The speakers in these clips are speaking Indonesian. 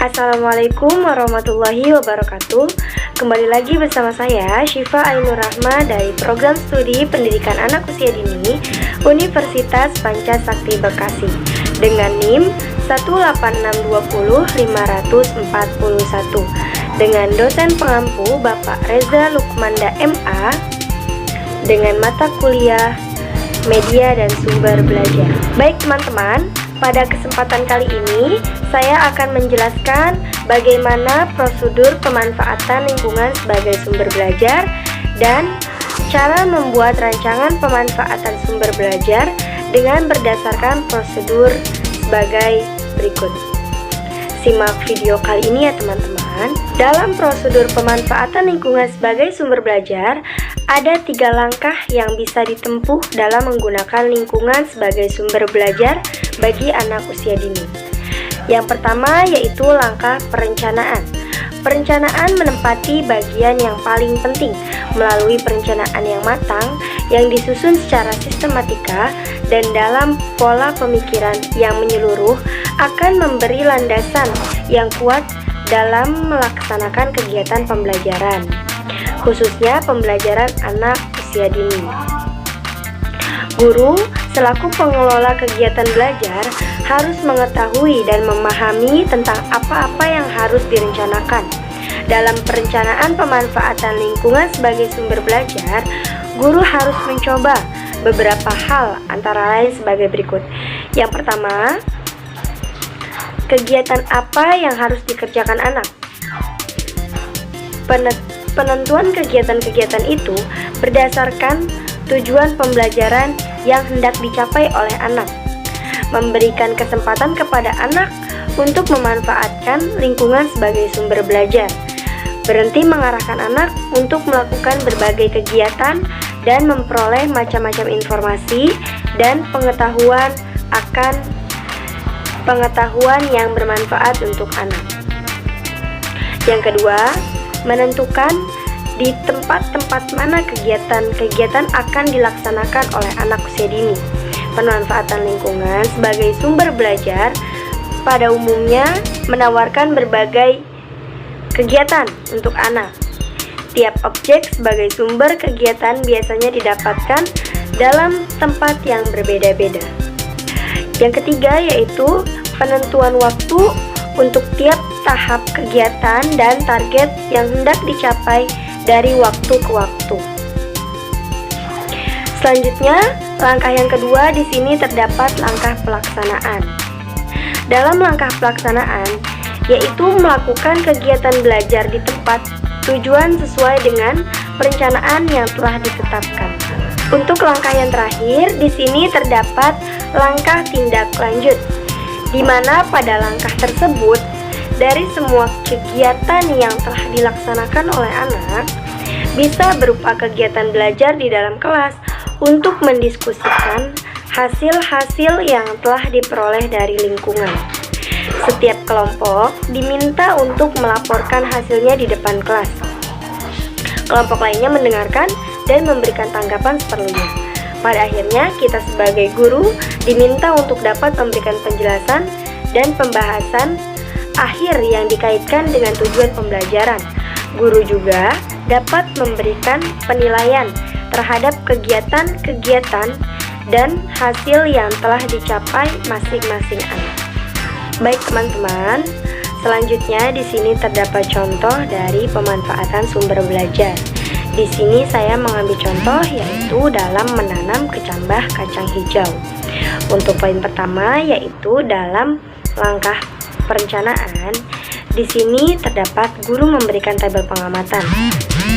Assalamualaikum warahmatullahi wabarakatuh. Kembali lagi bersama saya Syifa Ainur Rahma dari Program Studi Pendidikan Anak Usia Dini Universitas Pancasakti Bekasi dengan NIM 18620-541 dengan dosen pengampu Bapak Reza Lukmanda MA dengan mata kuliah Media dan Sumber Belajar. Baik teman-teman, pada kesempatan kali ini saya akan menjelaskan bagaimana prosedur pemanfaatan lingkungan sebagai sumber belajar dan cara membuat rancangan pemanfaatan sumber belajar dengan berdasarkan prosedur sebagai berikut. Simak video kali ini ya teman-teman. Dalam prosedur pemanfaatan lingkungan sebagai sumber belajar, ada 3 langkah yang bisa ditempuh dalam menggunakan lingkungan sebagai sumber belajar bagi anak usia dini. Yang pertama yaitu langkah perencanaan. Perencanaan menempati bagian yang paling penting melalui perencanaan yang matang yang disusun secara sistematika dan dalam pola pemikiran yang menyeluruh akan memberi landasan yang kuat dalam melaksanakan kegiatan pembelajaran, khususnya pembelajaran anak usia dini. Guru selaku pengelola kegiatan belajar harus mengetahui dan memahami tentang apa-apa yang harus direncanakan. Dalam perencanaan pemanfaatan lingkungan sebagai sumber belajar, guru harus mencoba beberapa hal antara lain sebagai berikut. Yang pertama, kegiatan apa yang harus dikerjakan anak? Penentuan kegiatan-kegiatan itu berdasarkan tujuan pembelajaran yang hendak dicapai oleh anak. Memberikan kesempatan kepada anak untuk memanfaatkan lingkungan sebagai sumber belajar. Berhenti mengarahkan anak untuk melakukan berbagai kegiatan dan memperoleh macam-macam informasi dan pengetahuan yang bermanfaat untuk anak. Yang kedua, menentukan di tempat-tempat mana kegiatan-kegiatan akan dilaksanakan oleh anak usia dini. Pemanfaatan lingkungan sebagai sumber belajar pada umumnya menawarkan berbagai kegiatan untuk anak. Tiap objek sebagai sumber kegiatan biasanya didapatkan dalam tempat yang berbeda-beda. Yang ketiga yaitu penentuan waktu untuk tiap tahap kegiatan dan target yang hendak dicapai dari waktu ke waktu. Selanjutnya, langkah yang kedua di sini terdapat langkah pelaksanaan. Dalam langkah pelaksanaan, yaitu melakukan kegiatan belajar di tempat tujuan sesuai dengan perencanaan yang telah ditetapkan. Untuk langkah yang terakhir, di sini terdapat langkah tindak lanjut, di mana pada langkah tersebut dari semua kegiatan yang telah dilaksanakan oleh anak bisa berupa kegiatan belajar di dalam kelas untuk mendiskusikan hasil-hasil yang telah diperoleh dari lingkungan. Setiap kelompok diminta untuk melaporkan hasilnya di depan kelas. Kelompok lainnya mendengarkan dan memberikan tanggapan seperlunya. Pada akhirnya, kita sebagai guru diminta untuk dapat memberikan penjelasan dan pembahasan akhir yang dikaitkan dengan tujuan pembelajaran. Guru juga dapat memberikan penilaian terhadap kegiatan-kegiatan dan hasil yang telah dicapai masing-masing anak. Baik teman-teman, selanjutnya di sini terdapat contoh dari pemanfaatan sumber belajar. Di sini saya mengambil contoh yaitu dalam menanam kecambah kacang hijau. Untuk poin pertama yaitu dalam langkah perencanaan, di sini terdapat guru memberikan tabel pengamatan.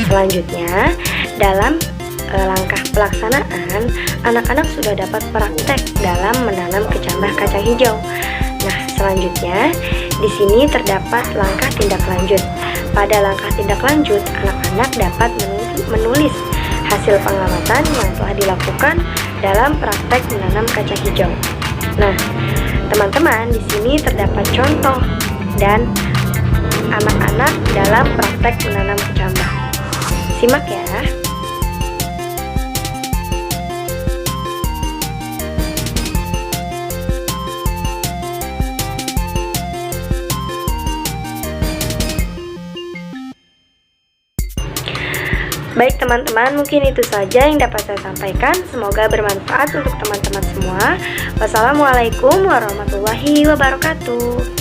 Selanjutnya, dalam langkah pelaksanaan, anak-anak sudah dapat praktek dalam menanam kecambah kacang hijau. Nah, selanjutnya di sini terdapat langkah tindak lanjut. Pada langkah tindak lanjut, anak-anak dapat menulis hasil pengamatan yang telah dilakukan dalam praktek menanam kacang hijau. Nah, teman-teman, di sini terdapat contoh dan anak-anak dalam praktek menanam kecambah. Simak ya. Baik teman-teman, mungkin itu saja yang dapat saya sampaikan. Semoga bermanfaat untuk teman-teman semua. Wassalamualaikum warahmatullahi wabarakatuh.